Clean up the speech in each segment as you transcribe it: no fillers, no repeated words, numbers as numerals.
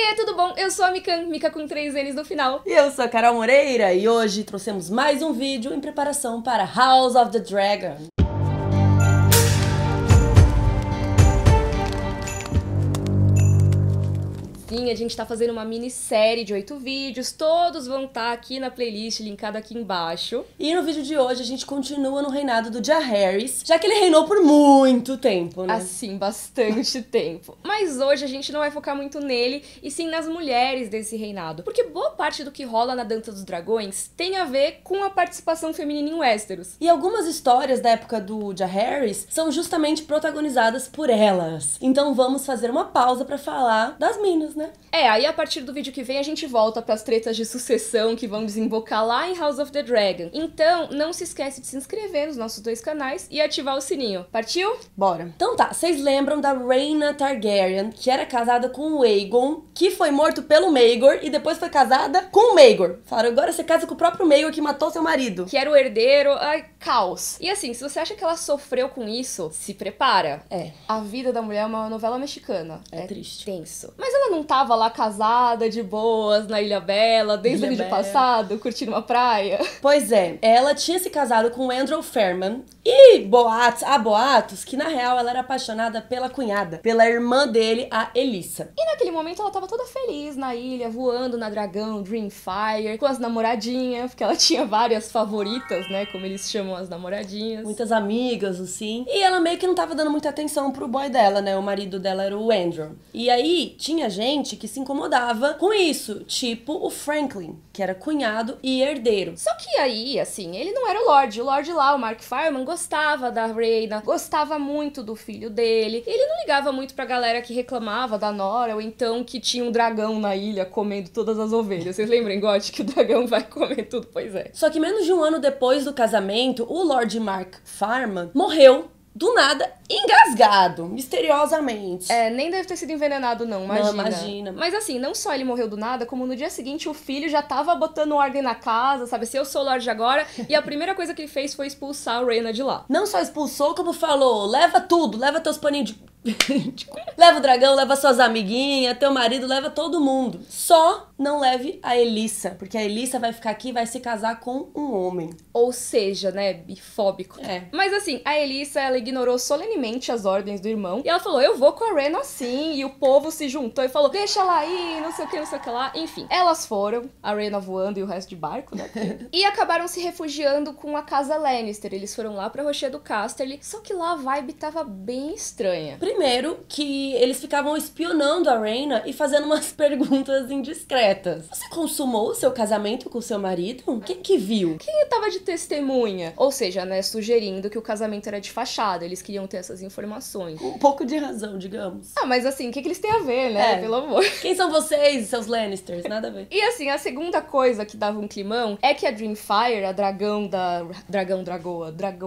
Oiê, tudo bom? Eu sou a Mikan, Mika com 3 N's no final. E eu sou a Carol Moreira e hoje trouxemos mais um vídeo em preparação para House of the Dragon. Sim, a gente tá fazendo uma minissérie de 8 vídeos, todos vão estar aqui na playlist, linkado aqui embaixo. E no vídeo de hoje a gente continua no reinado do Jaehaerys, já que ele reinou por muito tempo, né? Assim, bastante tempo. Mas hoje a gente não vai focar muito nele, e sim nas mulheres desse reinado. Porque boa parte do que rola na Dança dos Dragões tem a ver com a participação feminina em Westeros. E algumas histórias da época do Jaehaerys são justamente protagonizadas por elas. Então vamos fazer uma pausa pra falar das minas, né? Aí a partir do vídeo que vem a gente volta pras tretas de sucessão que vão desembocar lá em House of the Dragon. Então, não se esquece de se inscrever nos nossos 2 canais e ativar o sininho. Partiu? Bora. Então tá, vocês lembram da Rhaena Targaryen, que era casada com o Aegon, que foi morto pelo Maegor e depois foi casada com o Maegor. Falaram, agora você casa com o próprio Maegor que matou seu marido. Que era o herdeiro, caos. E assim, se você acha que ela sofreu com isso, se prepara. A vida da mulher é uma novela mexicana. É triste. Tenso. Mas ela não tava lá casada, de boas, na Ilha Bela, desde o vídeo passado, curtindo uma praia. Pois é, ela tinha se casado com o Andrew Fairman e há boatos que na real ela era apaixonada pela cunhada, pela irmã dele, a Elissa. E naquele momento ela tava toda feliz na ilha, voando na Dragão Dreamfire, com as namoradinhas, porque ela tinha várias favoritas, né, como eles chamam as namoradinhas. Muitas amigas, assim. E ela meio que não tava dando muita atenção pro boy dela, né, o marido dela era o Andrew. E aí tinha gente que se incomodava com isso, tipo o Franklin, que era cunhado e herdeiro. Só que aí, assim, ele não era o Lorde lá, o Mark Fireman, gostava da Rhaena, gostava muito do filho dele. Ele não ligava muito pra galera que reclamava da Nora, ou então que tinha um dragão na ilha comendo todas as ovelhas. Vocês lembram, God, que o dragão vai comer tudo? Pois é. Só que menos de um ano depois do casamento, o Lord Mark Fireman morreu do nada, engasgado, misteriosamente. Nem deve ter sido envenenado não, imagina. Não, imagina. Mas assim, não só ele morreu do nada, como no dia seguinte o filho já tava botando ordem na casa, sabe? Se eu sou o Lorde agora, e a primeira coisa que ele fez foi expulsar a Rhaena de lá. Não só expulsou, como falou, leva tudo, leva teus paninhos de... leva o dragão, leva suas amiguinhas, teu marido, leva todo mundo. Só não leve a Elissa, porque a Elissa vai ficar aqui e vai se casar com um homem. Ou seja, né, bifóbico. Mas assim, a Elissa, ela ignorou solenemente as ordens do irmão, e ela falou, eu vou com a Rhaena sim, e o povo se juntou e falou, deixa ela aí, não sei o que lá, enfim. Elas foram, a Rhaena voando e o resto de barco, né, e acabaram se refugiando com a casa Lannister. Eles foram lá pra Rochedo do Casterly, só que lá a vibe tava bem estranha. Primeiro, que eles ficavam espionando a Rhaena e fazendo umas perguntas indiscretas. Você consumou o seu casamento com o seu marido? Quem que viu? Quem tava de testemunha? Ou seja, né, sugerindo que o casamento era de fachada, eles queriam ter essas informações. Um pouco de razão, digamos. Mas assim, o que eles têm a ver, né? Pelo amor. Quem são vocês, seus Lannisters? Nada a ver. E assim, a segunda coisa que dava um climão é que a Dreamfire, a dragão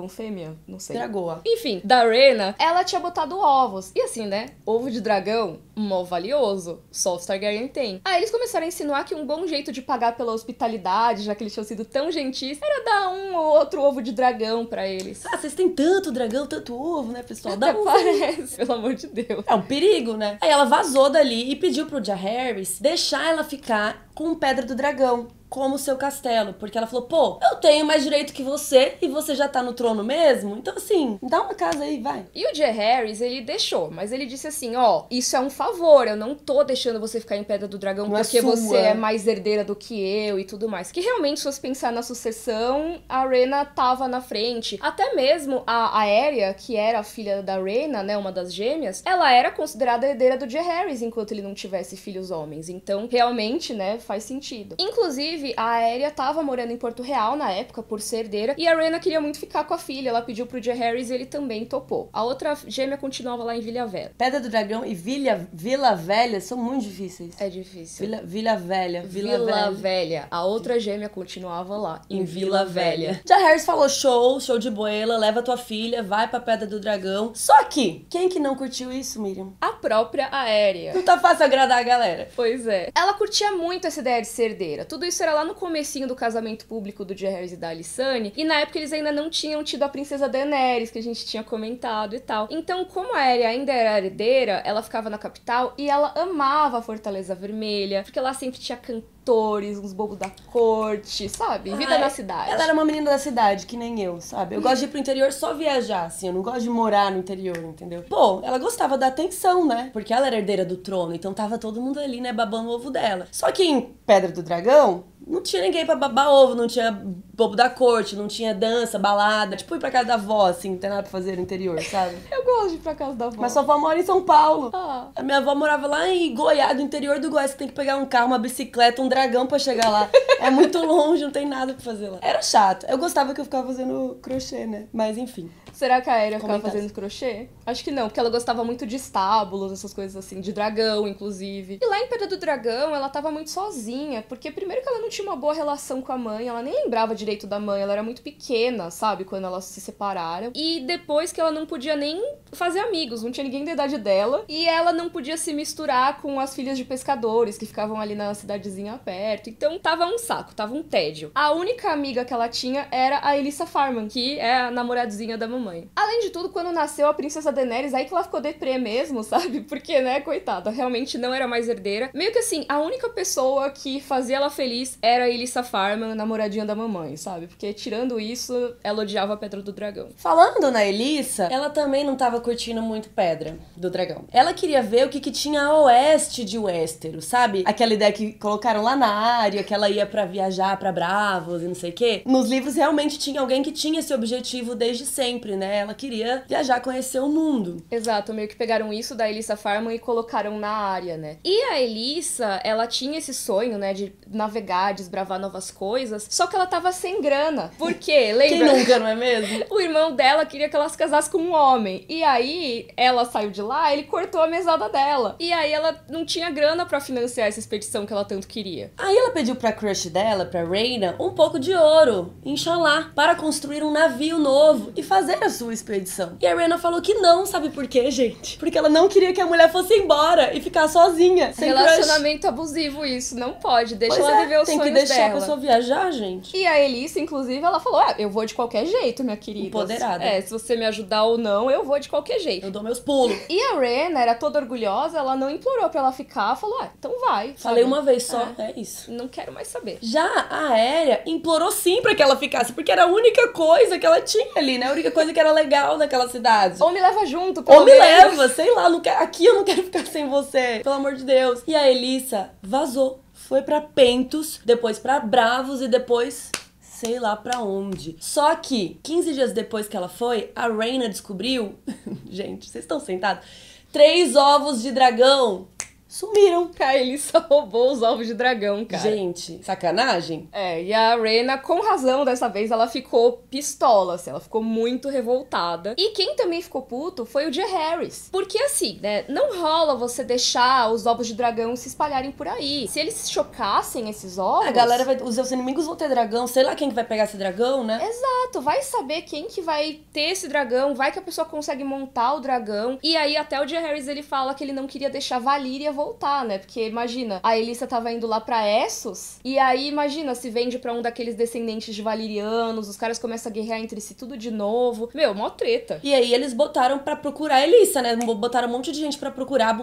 fêmea? Não sei. Dragoa. Enfim, da Rhaena, ela tinha botado ovos. E assim, né? Ovo de dragão, mó valioso. Só os Targaryen tem. Aí eles começaram a insinuar que um bom jeito de pagar pela hospitalidade, já que eles tinham sido tão gentis, era dar um ou outro ovo de dragão pra eles. Vocês têm tanto dragão, tanto ovo, né, pessoal? Até parece, pelo amor de Deus. É um perigo, né? Aí ela vazou dali e pediu pro Jaehaerys deixar ela ficar com Pedra do Dragão como seu castelo, porque ela falou, pô, eu tenho mais direito que você e você já tá no trono mesmo, então assim, dá uma casa aí, vai. E o Jaehaerys, ele deixou, mas ele disse assim, ó, isso é um favor, eu não tô deixando você ficar em Pedra do Dragão não porque você é mais herdeira do que eu e tudo mais. Que realmente, se fosse pensar na sucessão, a Rhaena tava na frente. Até mesmo a Aérea, que era a filha da Rhaena, né, uma das gêmeas, ela era considerada herdeira do Jaehaerys enquanto ele não tivesse filhos homens. Então, realmente, né, faz sentido. Inclusive, a Aérea tava morando em Porto Real na época, por ser herdeira, e a Rhaena queria muito ficar com a filha. Ela pediu pro Jaehaerys e ele também topou. A outra gêmea continuava lá em Vila Velha. Pedra do Dragão e Vila Velha são muito difíceis. É difícil. Vila Velha. Vila Velha. A outra gêmea continuava lá, em Vila Velha. Jaehaerys falou, show de boela, leva tua filha, vai pra Pedra do Dragão. Só que, quem que não curtiu isso, Miriam? A própria Aérea. Não tá fácil agradar a galera. Pois é. Ela curtia muito essa ideia de ser herdeira. Tudo isso era era lá no comecinho do casamento público do Jaehaerys e da Alysanne, e na época eles ainda não tinham tido a princesa Daenerys, que a gente tinha comentado e tal. Então, como a Arya ainda era herdeira, ela ficava na capital e ela amava a Fortaleza Vermelha, porque lá sempre tinha cantores, uns bobos da corte, sabe? Vida na cidade. Ela era uma menina da cidade, que nem eu, sabe? Eu gosto de ir pro interior só viajar, assim, eu não gosto de morar no interior, entendeu? Pô, ela gostava da atenção, né? Porque ela era herdeira do trono, então tava todo mundo ali, né, babando o ovo dela. Só que em Pedra do Dragão, não tinha ninguém pra babar ovo, não tinha bobo da corte, não tinha dança, balada. Tipo, ir pra casa da avó, assim, não tem nada pra fazer no interior, sabe? Eu gosto de ir pra casa da avó. Mas sua avó mora em São Paulo. Ah. A minha avó morava lá em Goiás, no interior do Goiás. Você tem que pegar um carro, uma bicicleta, um dragão pra chegar lá. É muito longe, não tem nada pra fazer lá. Era chato. Eu gostava que eu ficava fazendo crochê, né? Mas enfim. Será que a Arya ficava fazendo crochê? Acho que não, porque ela gostava muito de estábulos, essas coisas assim, de dragão, inclusive. E lá em Pedra do Dragão, ela tava muito sozinha, porque primeiro que ela não tinha uma boa relação com a mãe, ela nem lembrava direito da mãe, ela era muito pequena, sabe, quando elas se separaram. E depois que ela não podia nem fazer amigos, não tinha ninguém da idade dela, e ela não podia se misturar com as filhas de pescadores que ficavam ali na cidadezinha perto. Então tava um saco, tava um tédio. A única amiga que ela tinha era a Elissa Farman, que é a namoradinha da mamãe. Além de tudo, quando nasceu a princesa Daenerys, aí que ela ficou deprê mesmo, sabe? Porque, né, coitada, realmente não era mais herdeira. Meio que assim, a única pessoa que fazia ela feliz era a Elissa Farman, namoradinha da mamãe, sabe? Porque tirando isso, ela odiava a Pedra do Dragão. Falando na Elissa, ela também não tava curtindo muito Pedra do Dragão. Ela queria ver o que tinha a oeste de Westeros, sabe? Aquela ideia que colocaram lá na área, que ela ia pra viajar pra Bravos e não sei o quê. Nos livros realmente tinha alguém que tinha esse objetivo desde sempre, né? Ela queria viajar, conhecer o mundo. Exato, meio que pegaram isso da Elissa Farman e colocaram na área, né? E a Elissa, ela tinha esse sonho, né, de navegar, desbravar novas coisas, só que ela tava sem grana. Por quê? Lembra? Quem nunca, não é mesmo? O irmão dela queria que ela se casasse com um homem. E aí, ela saiu de lá, ele cortou a mesada dela. E aí, ela não tinha grana pra financiar essa expedição que ela tanto queria. Aí ela pediu pra crush dela, pra Rhaena, um pouco de ouro, Inshallah, para construir um navio novo e fazer a sua expedição. E a Rhaena falou que não, sabe por quê, gente? Porque ela não queria que a mulher fosse embora e ficar sozinha, sem relacionamento abusivo isso, não pode, deixa ela viver os sonhos dela. Tem que deixar a pessoa viajar, gente. E a Elissa, inclusive, ela falou, eu vou de qualquer jeito, minha querida. Empoderada. Se você me ajudar ou não, eu vou de qualquer jeito. Eu dou meus pulos. E a Rhaena era toda orgulhosa, ela não implorou pra ela ficar, falou, então vai. Falei uma vez só, é isso. Não quero mais saber. Já a Arya implorou sim pra que ela ficasse, porque era a única coisa que ela tinha ali, né? A única coisa que era legal daquela cidade. Ou me leva junto, pelo Ou me menos. leva, sei lá, aqui eu não quero ficar sem você, pelo amor de Deus. E a Elissa vazou, foi pra Pentos, depois pra Bravos e depois sei lá pra onde. Só que 15 dias depois que ela foi, a Rhaena descobriu, gente, vocês estão sentados, 3 ovos de dragão sumiram. A Elissa roubou os ovos de dragão, cara. Gente, sacanagem? E a Rhaena, com razão, dessa vez, ela ficou pistola, assim, ela ficou muito revoltada. E quem também ficou puto foi o Jaehaerys. Porque assim, né, não rola você deixar os ovos de dragão se espalharem por aí. Se eles chocassem esses ovos... A galera vai... Os seus inimigos vão ter dragão, sei lá quem que vai pegar esse dragão, né? Exato, vai saber quem que vai ter esse dragão, vai que a pessoa consegue montar o dragão. E aí até o Jaehaerys, ele fala que ele não queria deixar Valyria voltar, né? Porque imagina, a Elissa tava indo lá pra Essos, e aí imagina, se vende pra um daqueles descendentes de valirianos, os caras começam a guerrear entre si tudo de novo. Meu, mó treta. E aí eles botaram pra procurar a Elissa, né? Botaram um monte de gente pra procurar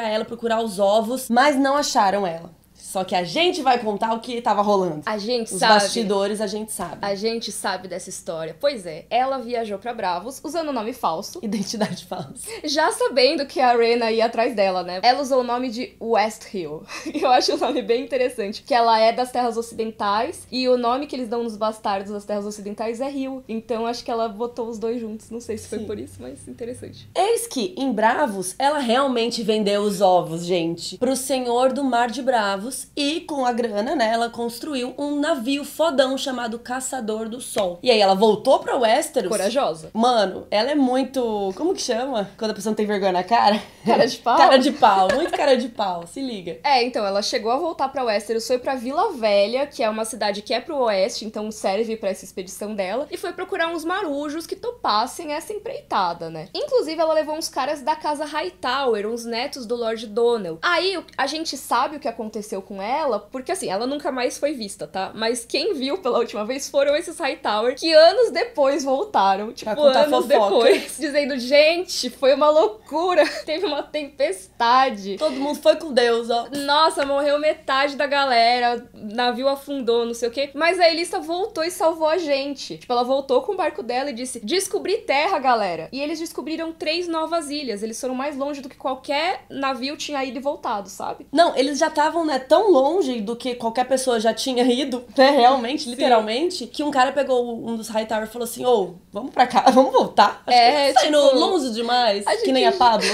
ela, procurar os ovos, mas não acharam ela. Só que a gente vai contar o que tava rolando. A gente Os sabe. Os bastidores a gente sabe. A gente sabe dessa história. Pois é, ela viajou pra Bravos usando um nome falso. Identidade falsa. Já sabendo que a Rhaena ia atrás dela, né? Ela usou o nome de West Hill. Eu acho o nome bem interessante. Que ela é das Terras Ocidentais e o nome que eles dão nos bastardos das Terras Ocidentais é Hill. Então acho que ela botou os dois juntos. Não sei se foi por isso, mas interessante. Eis que, em Bravos, ela realmente vendeu os ovos, gente, pro senhor do Mar de Bravos. E com a grana, né, ela construiu um navio fodão chamado Caçador do Sol. E aí ela voltou pra Westeros. Corajosa. Mano, ela é muito... Como que chama? Quando a pessoa não tem vergonha na cara? Cara de pau? Cara de pau, muito cara de pau, se liga. Então, ela chegou a voltar pra Westeros, foi pra Vila Velha, que é uma cidade que é pro oeste, então serve pra essa expedição dela, e foi procurar uns marujos que topassem essa empreitada, né? Inclusive, ela levou uns caras da casa Hightower, uns netos do Lord Donel. Aí, a gente sabe o que aconteceu com com ela, porque assim, ela nunca mais foi vista, tá? Mas quem viu pela última vez foram esses Hightower, que anos depois voltaram, tipo, anos depois, dizendo, gente, foi uma loucura, teve uma tempestade. Todo mundo foi com Deus, ó. Nossa, morreu metade da galera, navio afundou, não sei o quê. Mas a Elissa voltou e salvou a gente. Tipo, ela voltou com o barco dela e disse, descobri terra, galera. E eles descobriram 3 novas ilhas. Eles foram mais longe do que qualquer navio tinha ido e voltado, sabe? Não, eles já estavam, né, tão longe do que qualquer pessoa já tinha ido, né, realmente, literalmente, que um cara pegou um dos Hightower e falou assim, vamos pra cá, vamos voltar? Acho que tá indo longe demais, que nem a Pablo.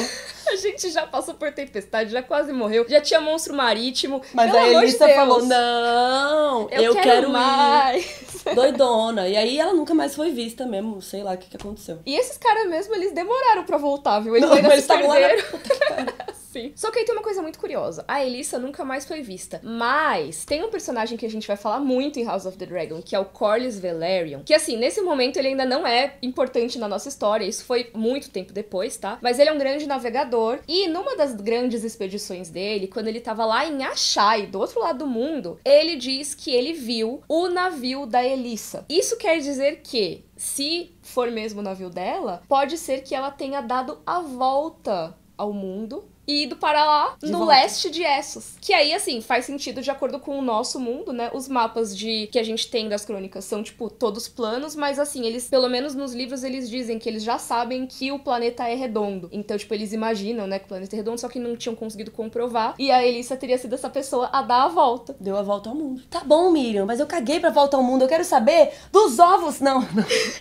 A gente já passou por tempestade, já quase morreu, já tinha monstro marítimo. Mas a Elissa falou, não, eu quero mais. Doidona. E aí ela nunca mais foi vista mesmo, sei lá o que aconteceu. E esses caras mesmo, eles demoraram pra voltar, viu? Eles ainda se perderam. Sim. Só que aí tem uma coisa muito curiosa. A Elissa nunca mais foi vista. Mas tem um personagem que a gente vai falar muito em House of the Dragon, que é o Corlys Velaryon. Que assim, nesse momento ele ainda não é importante na nossa história. Isso foi muito tempo depois, tá? Mas ele é um grande navegador. E numa das grandes expedições dele, quando ele tava lá em Ashai, do outro lado do mundo, ele diz que ele viu o navio da Elissa. Isso quer dizer que, se for mesmo o navio dela, pode ser que ela tenha dado a volta ao mundo e ido para lá, no leste de Essos. Que aí, assim, faz sentido de acordo com o nosso mundo, né? Os mapas que a gente tem das crônicas são, tipo, todos planos, mas assim, eles, pelo menos nos livros, eles dizem que eles já sabem que o planeta é redondo. Então, tipo, eles imaginam, né, que o planeta é redondo, só que não tinham conseguido comprovar. E a Elissa teria sido essa pessoa a dar a volta. Deu a volta ao mundo. Tá bom, Miriam, mas eu caguei pra volta ao mundo. Eu quero saber dos ovos. Não.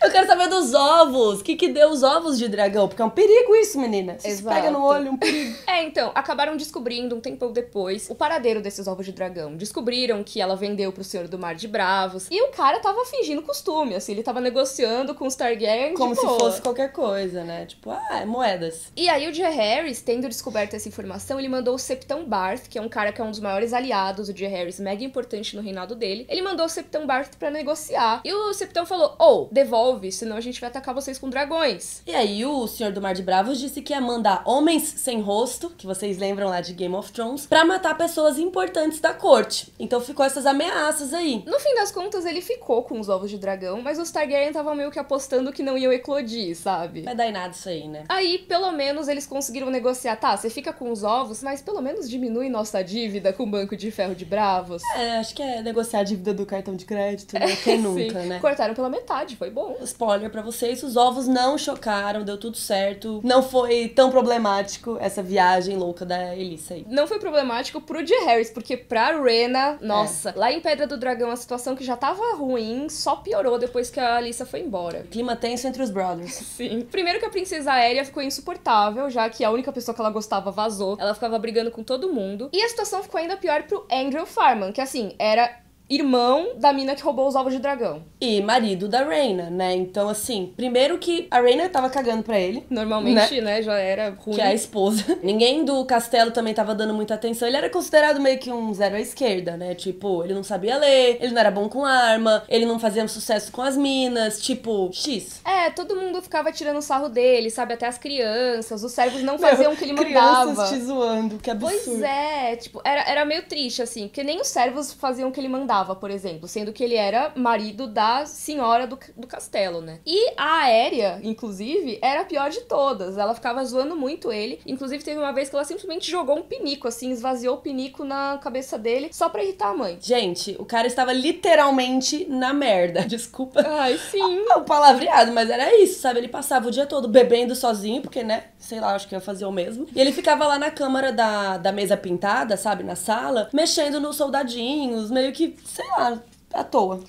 Eu quero saber dos ovos. O que deu os ovos de dragão? Porque é um perigo isso, menina. Se pega no olho, é um perigo. Então, acabaram descobrindo um tempo depois o paradeiro desses ovos de dragão. Descobriram que ela vendeu pro Senhor do Mar de Bravos. E o cara tava fingindo costume, assim, ele tava negociando com os Targaryen como se fosse qualquer coisa, né? Tipo, moedas. E aí o Jaehaerys, tendo descoberto essa informação, ele mandou o Septão Barth, que é um cara que é um dos maiores aliados do Jaehaerys, mega importante no reinado dele. Ele mandou o Septão Barth pra negociar. E o Septão falou, devolve, senão a gente vai atacar vocês com dragões. E aí o Senhor do Mar de Bravos disse que ia mandar homens sem rosto, que vocês lembram lá de Game of Thrones, pra matar pessoas importantes da corte. Então ficou essas ameaças aí. No fim das contas, ele ficou com os ovos de dragão, mas os Targaryen estavam meio que apostando que não iam eclodir, sabe? Vai dar em nada isso aí, né? Aí, pelo menos, eles conseguiram negociar. Tá, você fica com os ovos, mas pelo menos diminui nossa dívida com o Banco de Ferro de Bravos. Acho que é negociar a dívida do cartão de crédito, né? Quem nunca, né? Cortaram pela metade, foi bom. Spoiler pra vocês, os ovos não chocaram, deu tudo certo. Não foi tão problemático essa viagem louca da Elissa aí. Não foi problemático pro Jaehaerys, porque pra Rhaena, nossa, lá em Pedra do Dragão, a situação que já tava ruim só piorou depois que a Alyssa foi embora. Clima tenso entre os brothers. Sim. Primeiro que a princesa Aérea ficou insuportável, já que a única pessoa que ela gostava vazou. Ela ficava brigando com todo mundo. E a situação ficou ainda pior pro Andrew Farman, que assim, era irmão da mina que roubou os ovos de dragão. E marido da Rhaena, né? Então, assim, primeiro que a Rhaena tava cagando pra ele. Normalmente, né? Já era ruim. Que é a esposa. Ninguém do castelo também tava dando muita atenção. Ele era considerado meio que um zero à esquerda, né? Tipo, ele não sabia ler, ele não era bom com arma, ele não fazia sucesso com as minas, tipo, X. Todo mundo ficava tirando sarro dele, sabe? Até as crianças, os servos não faziam o que ele mandava. Crianças te zoando, que absurdo. Pois é, tipo, era meio triste, assim, porque nem os servos faziam o que ele mandava, por exemplo, sendo que ele era marido da senhora do castelo, né? E a Aérea, inclusive, era a pior de todas. Ela ficava zoando muito ele. Inclusive, teve uma vez que ela simplesmente jogou um pinico, assim, esvaziou o pinico na cabeça dele só pra irritar a mãe. Gente, o cara estava literalmente na merda. Desculpa. Ai, sim. O palavreado, mas era isso, sabe? Ele passava o dia todo bebendo sozinho, porque, né? Sei lá, acho que ia fazer o mesmo. E ele ficava lá na câmara da mesa pintada, sabe? Na sala, mexendo nos soldadinhos, meio que, sei lá, à toa.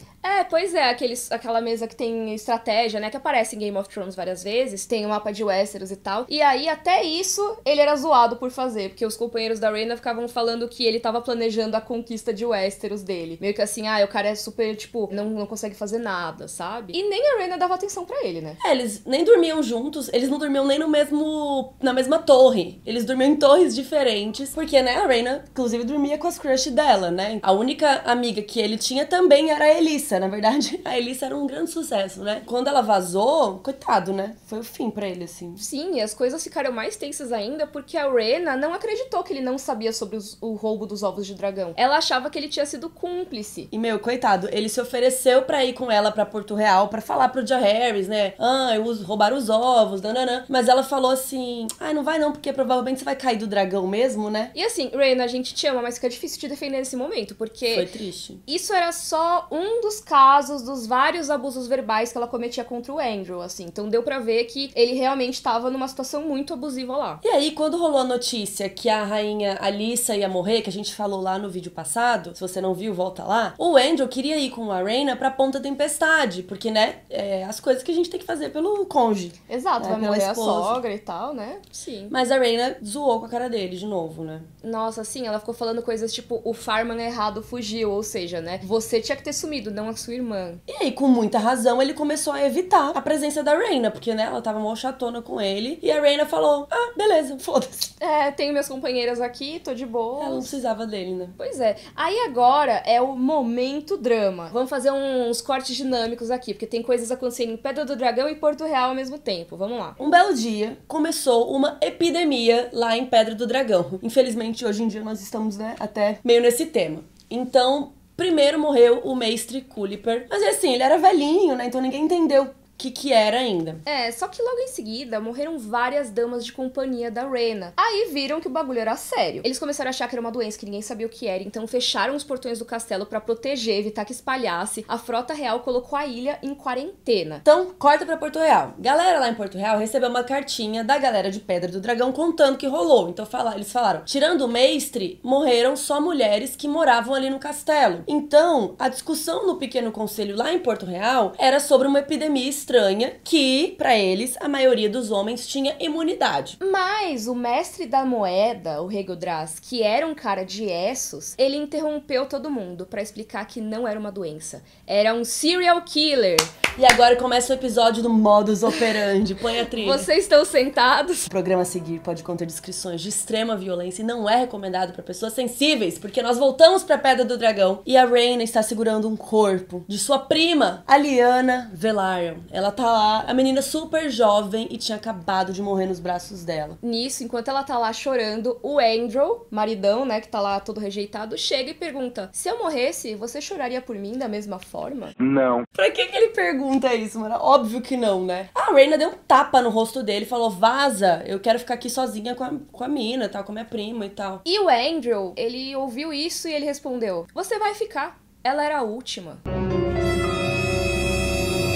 Pois é, aquela mesa que tem estratégia, né, que aparece em Game of Thrones várias vezes, tem o mapa de Westeros e tal, e aí até isso ele era zoado por fazer, porque os companheiros da Rhaena ficavam falando que ele tava planejando a conquista de Westeros dele, meio que assim, o cara é super, tipo, não consegue fazer nada, sabe? E nem a Rhaena dava atenção pra ele, né? Eles nem dormiam juntos, eles não dormiam nem na mesma torre, eles dormiam em torres diferentes, porque, né, a Rhaena, inclusive, dormia com as crush dela, né? A única amiga que ele tinha também era a Elissa, Na verdade, a Alyssa era um grande sucesso, né? Quando ela vazou, coitado, né? Foi o fim pra ele, assim. Sim, e as coisas ficaram mais tensas ainda porque a Rhaena não acreditou que ele não sabia sobre o roubo dos ovos de dragão. Ela achava que ele tinha sido cúmplice. E, meu, coitado, ele se ofereceu pra ir com ela pra Porto Real pra falar pro Jaehaerys, né? Roubaram os ovos, nananã. Mas ela falou assim, não vai não, porque provavelmente você vai cair do dragão mesmo, né? E assim, Rhaena, a gente te ama, mas fica difícil te defender nesse momento, porque... Foi triste. Isso era só um dos casos dos vários abusos verbais que ela cometia contra o Andrew, assim. Então deu pra ver que ele realmente tava numa situação muito abusiva lá. E aí, quando rolou a notícia que a rainha Alyssa ia morrer, que a gente falou lá no vídeo passado, se você não viu, volta lá, o Andrew queria ir com a Rhaena pra Ponta Tempestade, porque, né, as coisas que a gente tem que fazer pelo cônjuge. Exato, né, vai morrer a sogra e tal, né? Sim. Mas a Rhaena zoou com a cara dele de novo, né? Nossa, sim, ela ficou falando coisas tipo, o Farman errado fugiu, ou seja, né, você tinha que ter sumido, não a sua irmã. E aí, com muita razão, ele começou a evitar a presença da Rhaena, porque, né, ela tava mó chatona com ele, e a Rhaena falou, beleza, foda-se. Tenho minhas companheiras aqui, tô de boa. Ela não precisava dele, né? Pois é. Aí agora é o momento drama. Vamos fazer uns cortes dinâmicos aqui, porque tem coisas acontecendo em Pedra do Dragão e Porto Real ao mesmo tempo. Vamos lá. Um belo dia, começou uma epidemia lá em Pedra do Dragão. Infelizmente, hoje em dia, nós estamos, né, até meio nesse tema. Então, primeiro morreu o mestre Culliper. Mas assim, ele era velhinho, né, então ninguém entendeu que era ainda. Só que logo em seguida morreram várias damas de companhia da Rhaena. Aí viram que o bagulho era sério. Eles começaram a achar que era uma doença que ninguém sabia o que era, então fecharam os portões do castelo pra proteger, evitar que espalhasse. A frota real colocou a ilha em quarentena. Então, corta pra Porto Real. Galera lá em Porto Real recebeu uma cartinha da galera de Pedra do Dragão contando que rolou. Então eles falaram, tirando o mestre, morreram só mulheres que moravam ali no castelo. Então, a discussão no pequeno conselho lá em Porto Real era sobre uma epidemia estranha que, pra eles, a maioria dos homens tinha imunidade. Mas o mestre da moeda, o Regodras, que era um cara de Essos, ele interrompeu todo mundo pra explicar que não era uma doença. Era um serial killer. E agora começa o episódio do Modus Operandi. Põe a trilha. Vocês estão sentados? O programa a seguir pode conter descrições de extrema violência e não é recomendado pra pessoas sensíveis, porque nós voltamos pra Pedra do Dragão e a Rhaena está segurando um corpo de sua prima, a Lyanna Velaryon. Ela tá lá, a menina super jovem e tinha acabado de morrer nos braços dela. Nisso, enquanto ela tá lá chorando, o Andrew, maridão, né, que tá lá todo rejeitado, chega e pergunta: se eu morresse, você choraria por mim da mesma forma? Não. Pra que ele pergunta isso, mano? Óbvio que não, né? A Rhaena deu um tapa no rosto dele e falou: vaza, eu quero ficar aqui sozinha com a mina, tal, com a minha prima e tal. E o Andrew, ele ouviu isso e ele respondeu: você vai ficar, ela era a última.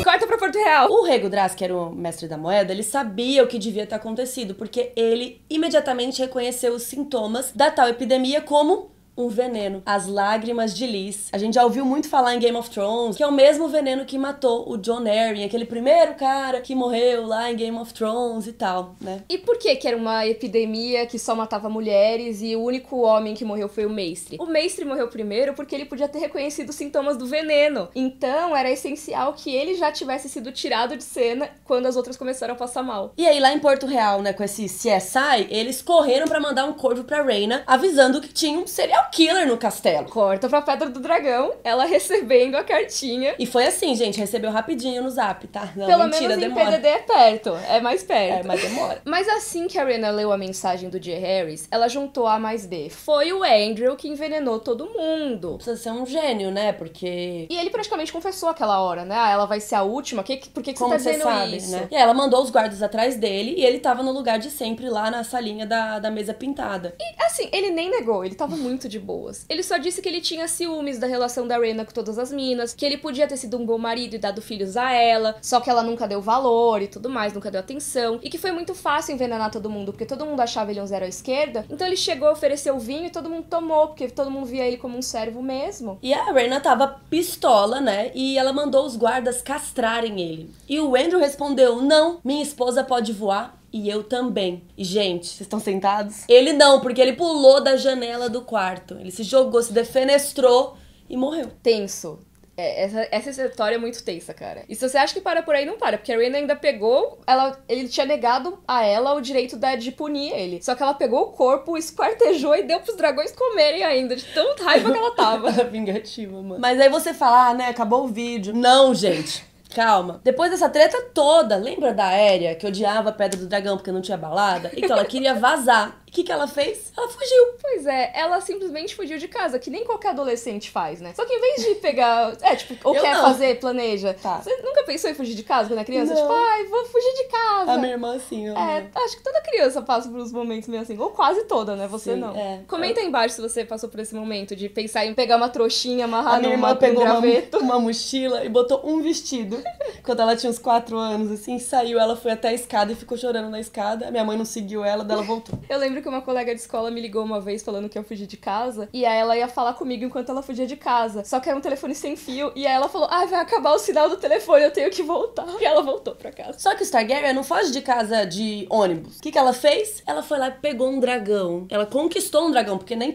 Corta pra Porto Real. O Regodras, que era o mestre da moeda, ele sabia o que devia ter acontecido, porque ele imediatamente reconheceu os sintomas da tal epidemia como um veneno. As lágrimas de Lys. A gente já ouviu muito falar em Game of Thrones, que é o mesmo veneno que matou o Jon Arryn, aquele primeiro cara que morreu lá em Game of Thrones e tal, né? E por que era uma epidemia que só matava mulheres e o único homem que morreu foi o mestre? O mestre morreu primeiro porque ele podia ter reconhecido os sintomas do veneno. Então era essencial que ele já tivesse sido tirado de cena quando as outras começaram a passar mal. E aí lá em Porto Real, né, com esse CSI, eles correram pra mandar um corvo pra Rhaena, avisando que tinha um serial killer no castelo. Corta pra Pedra do Dragão, ela recebendo a cartinha. E foi assim, gente, recebeu rapidinho no zap, tá? Não, Pelo mentira, menos em demora. PDD é perto, é mais perto. É, mas demora. Mas assim que a Rhaena leu a mensagem do Jaehaerys, ela juntou A mais B. Foi o Andrew que envenenou todo mundo. Precisa ser um gênio, né? Porque... E ele praticamente confessou aquela hora, né? Ela vai ser a última, por que como você tá você dizendo sabe, isso? né? E ela mandou os guardas atrás dele e ele tava no lugar de sempre lá na salinha da mesa pintada. E assim, ele nem negou, ele tava muito de boas. Ele só disse que ele tinha ciúmes da relação da Rhaena com todas as minas, que ele podia ter sido um bom marido e dado filhos a ela, só que ela nunca deu valor e tudo mais, nunca deu atenção, e que foi muito fácil envenenar todo mundo, porque todo mundo achava ele um zero à esquerda, então ele chegou a oferecer o vinho e todo mundo tomou, porque todo mundo via ele como um servo mesmo. E a Rhaena tava pistola, né? E ela mandou os guardas castrarem ele. E o Andrew respondeu: não, minha esposa pode voar. E eu também. E, gente, vocês estão sentados? Ele não, porque ele pulou da janela do quarto. Ele se jogou, se defenestrou e morreu. Tenso. Essa história é muito tensa, cara. E se você acha que para por aí, não para. Porque a Rhaena ainda pegou... Ele tinha negado a ela o direito de punir ele. Só que ela pegou o corpo, esquartejou e deu pros dragões comerem ainda. De tanta raiva que ela tava. Vingativa, mano. Mas aí você fala, né, acabou o vídeo. Não, gente. Calma. Depois dessa treta toda, lembra da Aérea, que odiava a Pedra do Dragão porque não tinha balada? Então ela queria vazar. O que ela fez? Ela fugiu. Pois é, ela simplesmente fugiu de casa, que nem qualquer adolescente faz, né? Só que em vez de pegar... ou quer fazer, planeja. Tá. Você nunca pensou em fugir de casa quando é criança? Não. Tipo, ai, vou fugir de casa. A minha irmã, assim, acho que toda criança passa por uns momentos meio assim. Ou quase toda, né? Você sim, não. Comenta aí embaixo se você passou por esse momento de pensar em pegar uma trouxinha, amarrar a minha irmã num pegou graveto. uma mochila e botou um vestido. Quando ela tinha uns 4 anos, assim, saiu, ela foi até a escada e ficou chorando na escada. A minha mãe não seguiu ela, daí ela voltou. Eu lembro que uma colega de escola me ligou uma vez falando que ia fugir de casa, e aí ela ia falar comigo enquanto ela fugia de casa. Só que era um telefone sem fio, e aí ela falou, vai acabar o sinal do telefone, eu tenho que voltar. E ela voltou pra casa. Só que o Targaryen não foge de casa de ônibus. O que ela fez? Ela foi lá e pegou um dragão. Ela conquistou um dragão, porque nem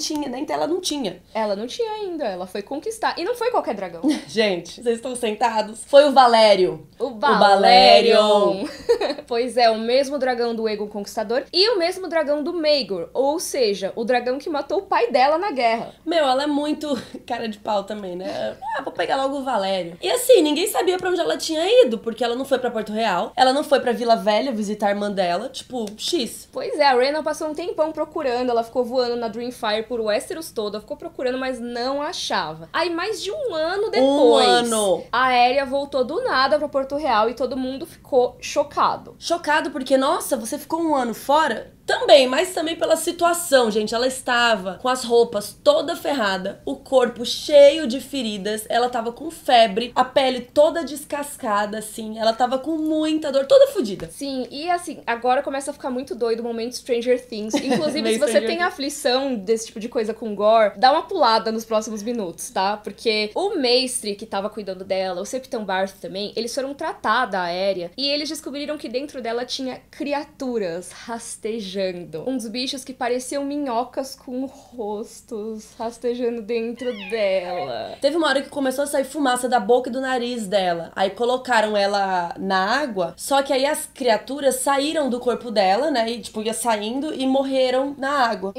ela não tinha. Ela não tinha ainda, ela foi conquistar. E não foi qualquer dragão. Gente, vocês estão sentados? Foi o Valério. O Balerion. Pois é, o mesmo dragão do Aegon Conquistador e o mesmo dragão do Maegor. Ou seja, o dragão que matou o pai dela na guerra. Meu, ela é muito cara de pau também, né? Vou pegar logo o Valério. E assim, ninguém sabia pra onde ela tinha ido, porque ela não foi pra Porto Real, ela não foi pra Vila Velha visitar a irmã dela, tipo, X. Pois é, a Rhaena passou um tempão procurando, ela ficou voando na Dreamfire por Westeros toda, ficou procurando, mas não achava. Aí, mais de um ano depois, a Aérea voltou do nada pra Porto Real e todo mundo ficou chocado. Chocado porque, nossa, você ficou um ano fora? Também, mas também pela situação, gente. Ela estava com as roupas toda ferrada, o corpo cheio de feridas, ela tava com febre, a pele toda descascada, assim, ela tava com muita dor, toda fodida. Sim, e assim, agora começa a ficar muito doido o momento Stranger Things. Inclusive, se você tem aflição desse tipo de coisa com gore, dá uma pulada nos próximos minutos, tá? Porque o Maestri, que tava cuidando dela, o Septão Barth também, eles foram tratar da Aérea e eles descobriram que dentro dela tinha criaturas rastejando. Uns bichos que pareciam minhocas com rostos rastejando dentro dela. Teve uma hora que começou a sair fumaça da boca e do nariz dela. Aí colocaram ela na água, só que aí as criaturas saíram do corpo dela, né? E tipo, ia saindo e morreram na água.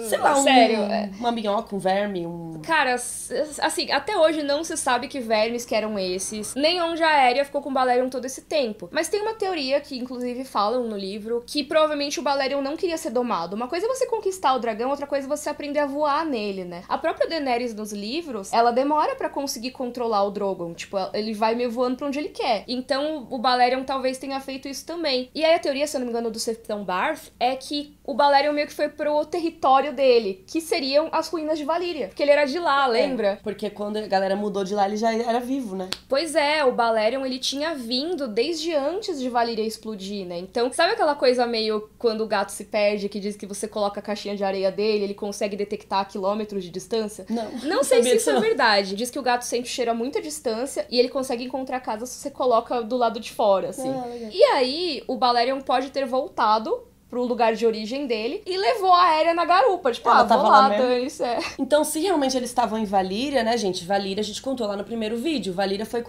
Sei lá, sério, uma minhoca, um verme, Cara, assim, até hoje não se sabe que vermes que eram esses, nem onde a Aérea ficou com o Balerion todo esse tempo. Mas tem uma teoria que, inclusive, falam no livro, que provavelmente o Balerion não queria ser domado. Uma coisa é você conquistar o dragão, outra coisa é você aprender a voar nele, né? A própria Daenerys nos livros, ela demora pra conseguir controlar o Drogon. Tipo, ele vai meio voando pra onde ele quer. Então, o Balerion talvez tenha feito isso também. E aí a teoria, se eu não me engano, do Septão Barth, é que o Balerion meio que foi pro território dele, que seriam as ruínas de Valíria. Porque ele era de lá, lembra? Porque quando a galera mudou de lá, ele já era vivo, né? Pois é, o Balerion, ele tinha vindo desde antes de Valíria explodir, né? Então, sabe aquela coisa meio quando o gato se perde, que diz que você coloca a caixinha de areia dele, ele consegue detectar a quilômetros de distância? Não sei se isso é verdade. Diz que o gato sente o cheiro a muita distância e ele consegue encontrar a casa se você coloca do lado de fora, assim. E aí, o Balerion pode ter voltado pro lugar de origem dele e levou a Aérea na garupa. Tipo, ela vou tava lá, lá dane-se. Então, se realmente eles estavam em Valíria, né, gente? Valíria, a gente contou lá no primeiro vídeo. Valíria foi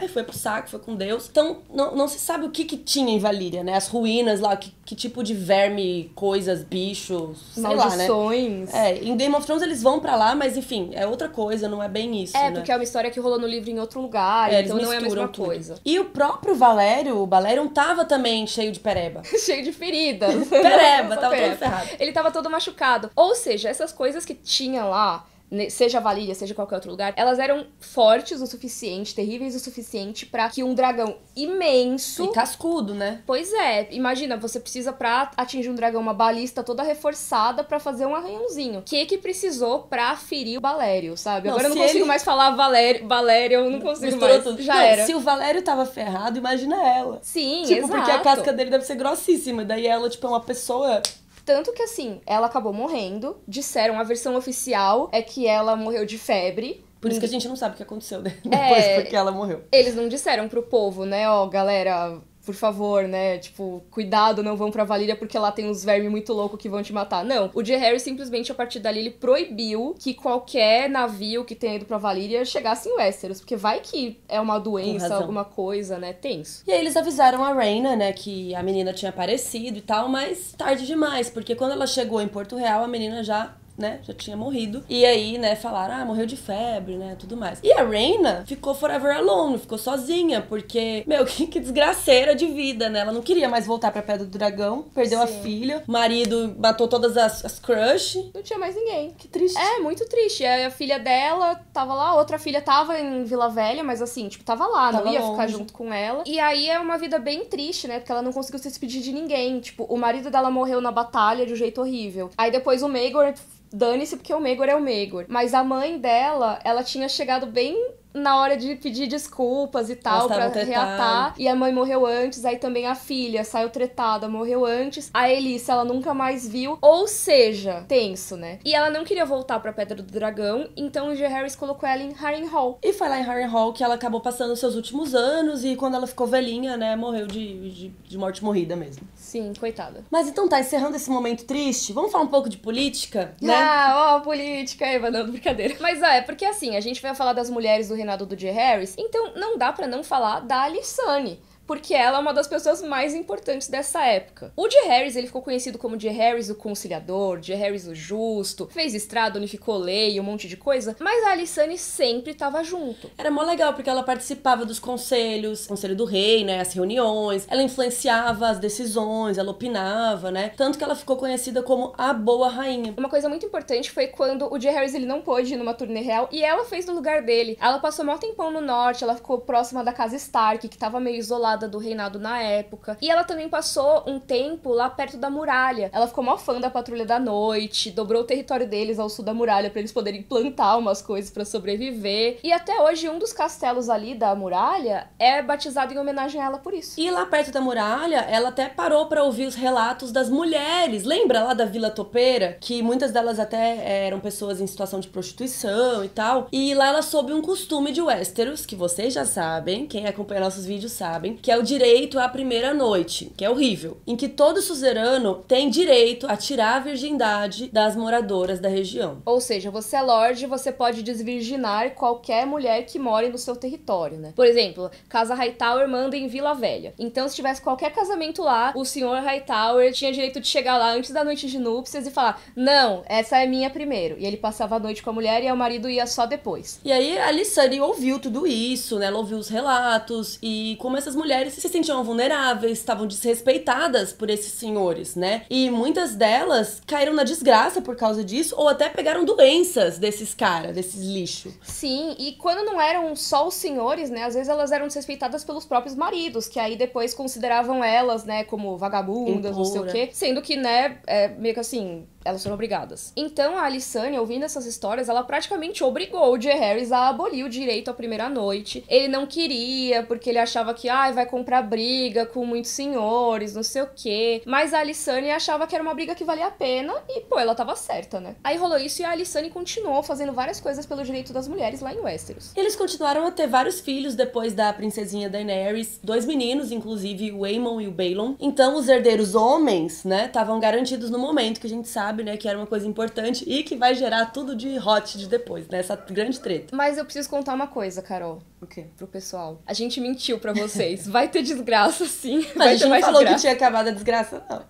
foi pro saco, foi com Deus. Então, não se sabe o que tinha em Valíria, né? As ruínas lá, que tipo de verme, coisas, bichos, sei maldições. lá, né? Em Game of Thrones eles vão pra lá, mas enfim, é outra coisa, não é bem isso, né? Porque é uma história que rolou no livro em outro lugar, então não é a mesma coisa. E o próprio Valério, o Balerion tava também cheio de pereba. Cheio de feridas. Pereba, tava todo ferrado. Ele tava todo machucado. Ou seja, essas coisas que tinha lá, seja Valíria, seja qualquer outro lugar, elas eram fortes o suficiente, terríveis o suficiente pra que um dragão imenso... E cascudo, né? Pois é, imagina, você precisa pra atingir um dragão, uma balista toda reforçada pra fazer um arranhãozinho. O que precisou pra ferir o Valério, sabe? Agora eu não consigo mais falar Valério, eu não consigo mais. Tudo. Já era. Se o Valério tava ferrado, imagina ela. Sim, tipo, exato. Porque a casca dele deve ser grossíssima, daí ela, tipo, é uma pessoa... Tanto que, assim, ela acabou morrendo. Disseram, a versão oficial é que ela morreu de febre. Por isso que a gente não sabe o que aconteceu depois, porque ela morreu. Eles não disseram pro povo, né, ó, galera, por favor, né? Tipo, cuidado, não vão pra Valíria porque lá tem uns vermes muito loucos que vão te matar. Não, o Jaehaerys simplesmente, a partir dali, ele proibiu que qualquer navio que tenha ido pra Valíria chegasse em Westeros, porque vai que é uma doença, alguma coisa, né? Tenso. E aí eles avisaram a Rhaena, né, que a menina tinha aparecido e tal, mas tarde demais, porque quando ela chegou em Porto Real, a menina já tinha morrido. E aí, né, falaram, morreu de febre, né, tudo mais. E a Rhaena ficou forever alone, ficou sozinha, porque, meu, que desgraceira de vida, né? Ela não queria mais voltar pra Pedra do Dragão, perdeu a filha, o marido matou todas as crush. Não tinha mais ninguém. Que triste. É, muito triste. A filha dela tava lá, a outra filha tava em Vila Velha, mas assim, tipo, tava lá, não ia ficar junto com ela. E aí é uma vida bem triste, né, porque ela não conseguiu se despedir de ninguém. Tipo, o marido dela morreu na batalha de um jeito horrível. Aí depois o Maegor... Dane-se porque o Maegor é o Maegor. Mas a mãe dela, ela tinha chegado bem na hora de pedir desculpas e tal, pra reatar. E a mãe morreu antes, aí também a filha saiu tretada, morreu antes. A Elissa, ela nunca mais viu. Ou seja, tenso, né? E ela não queria voltar pra Pedra do Dragão, então o Jaehaerys colocou ela em Harrenhal. E foi lá em Harrenhal que ela acabou passando os seus últimos anos, e quando ela ficou velhinha, né, morreu de morte morrida mesmo. Sim, coitada. Mas então tá, encerrando esse momento triste, vamos falar um pouco de política, né? Política, Eva, não, brincadeira. Mas é porque assim, a gente vai falar das mulheres do reinado do Jaehaerys, então não dá pra não falar da Alysanne, porque ela é uma das pessoas mais importantes dessa época. O Jaehaerys, ele ficou conhecido como Jaehaerys o Conciliador, Jaehaerys o Justo, fez estrada, unificou lei, um monte de coisa, mas a Alysanne sempre tava junto. Era mó legal, porque ela participava dos conselhos, conselho do rei, né, as reuniões, ela influenciava as decisões, ela opinava, né, tanto que ela ficou conhecida como a Boa Rainha. Uma coisa muito importante foi quando o Jaehaerys, ele não pôde ir numa turnê real, e ela fez no lugar dele. Ela passou mó tempão no norte, ela ficou próxima da casa Stark, que tava meio isolada do reinado na época. E ela também passou um tempo lá perto da muralha. Ela ficou mó fã da Patrulha da Noite, dobrou o território deles ao sul da muralha pra eles poderem plantar umas coisas pra sobreviver. E até hoje, um dos castelos ali da muralha é batizado em homenagem a ela por isso. E lá perto da muralha, ela até parou pra ouvir os relatos das mulheres. Lembra lá da Vila Topeira? Que muitas delas até eram pessoas em situação de prostituição e tal. E lá ela soube um costume de Westeros, que vocês já sabem, quem acompanha nossos vídeos sabem, que é o direito à primeira noite, que é horrível, em que todo suzerano tem direito a tirar a virgindade das moradoras da região. Ou seja, você é lorde, você pode desvirginar qualquer mulher que more no seu território, né? Por exemplo, Casa Hightower manda em Vila Velha. Então, se tivesse qualquer casamento lá, o senhor Hightower tinha direito de chegar lá antes da noite de núpcias e falar: não, essa é minha primeiro. E ele passava a noite com a mulher e o marido ia só depois. E aí a Alysanne ouviu tudo isso, né? Ela ouviu os relatos e como essas mulheres se sentiam vulneráveis, estavam desrespeitadas por esses senhores, né? E muitas delas caíram na desgraça por causa disso, ou até pegaram doenças desses caras, desses lixos. Sim, e quando não eram só os senhores, né? Às vezes elas eram desrespeitadas pelos próprios maridos, que aí depois consideravam elas, né, como vagabundas, não sei o quê. Sendo que, né, meio que assim, elas foram obrigadas. Então a Alysanne, ouvindo essas histórias, ela praticamente obrigou o Jaehaerys a abolir o direito à primeira noite. Ele não queria, porque ele achava que, vai comprar briga com muitos senhores, não sei o quê. Mas a Alysanne achava que era uma briga que valia a pena e, pô, ela tava certa, né? Aí rolou isso e a Alysanne continuou fazendo várias coisas pelo direito das mulheres lá em Westeros. Eles continuaram a ter vários filhos depois da princesinha Daenerys, 2 meninos, inclusive o Aemon e o Baelon. Então os herdeiros homens, né, estavam garantidos no momento, que a gente sabe, né, que era uma coisa importante e que vai gerar tudo de hot de depois, né, essa grande treta. Mas eu preciso contar uma coisa, Carol. O quê? Pro pessoal. A gente mentiu pra vocês. Vai ter desgraça, sim. A gente não falou que tinha acabado a desgraça, não.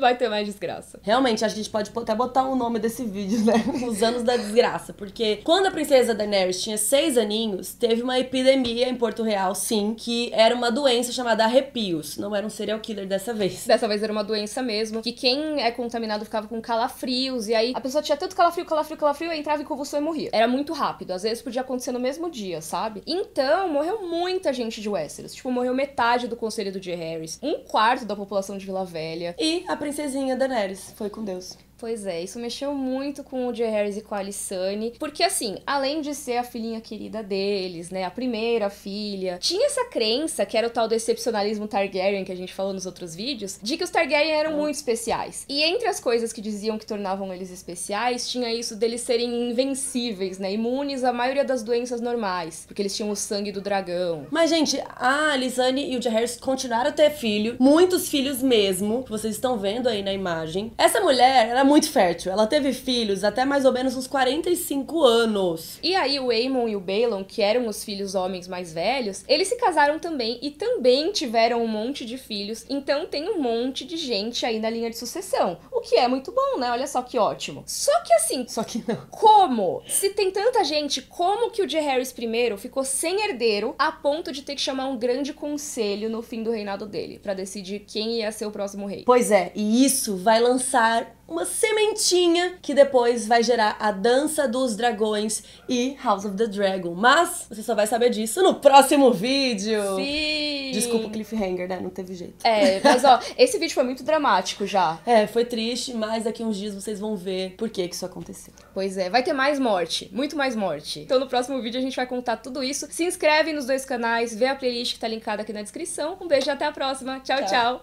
Vai ter mais desgraça. Realmente, acho que a gente pode até botar o nome desse vídeo, né? Os anos da desgraça. Porque quando a princesa Daenerys tinha 6 aninhos, teve uma epidemia em Porto Real, sim, que era uma doença chamada arrepios. Não era um serial killer dessa vez. Dessa vez era uma doença mesmo, que quem é contaminado ficava com calafrios, e aí a pessoa tinha tanto calafrio, entrava em convulsão e morria. Era muito rápido, às vezes podia acontecer no mesmo dia, sabe? Então, morreu muita gente de Westeros. Tipo, morreu metade do conselho do Jaehaerys, 1/4 da população de Vila Velha. E a princesinha Daenerys foi com Deus. Pois é, isso mexeu muito com o Jaehaerys e com a Alysanne, porque assim, além de ser a filhinha querida deles, né, a primeira filha, tinha essa crença, que era o tal do excepcionalismo Targaryen que a gente falou nos outros vídeos, de que os Targaryen eram muito especiais. E entre as coisas que diziam que tornavam eles especiais, tinha isso deles serem invencíveis, né, imunes à maioria das doenças normais, porque eles tinham o sangue do dragão. Mas, gente, a Alysanne e o Jaehaerys continuaram a ter filho, muitos filhos mesmo, que vocês estão vendo aí na imagem. Essa mulher era muito fértil, ela teve filhos até mais ou menos uns 45 anos. E aí o Aemon e o Balon, que eram os filhos homens mais velhos, eles se casaram também e também tiveram um monte de filhos, então tem um monte de gente aí na linha de sucessão, o que é muito bom, né? Olha só que ótimo. Só que assim, Só que não. como? Se tem tanta gente, como que o Jaehaerys I ficou sem herdeiro a ponto de ter que chamar um grande conselho no fim do reinado dele, pra decidir quem ia ser o próximo rei? Pois é, e isso vai lançar uma sementinha que depois vai gerar a Dança dos Dragões e House of the Dragon. Mas você só vai saber disso no próximo vídeo. Sim! Desculpa o cliffhanger, né? Não teve jeito. É, mas ó, esse vídeo foi muito dramático já. É, foi triste, mas daqui uns dias vocês vão ver por que isso aconteceu. Pois é, vai ter mais morte, muito mais morte. Então no próximo vídeo a gente vai contar tudo isso. Se inscreve nos dois canais, vê a playlist que tá linkada aqui na descrição. Um beijo e até a próxima. Tchau, tchau.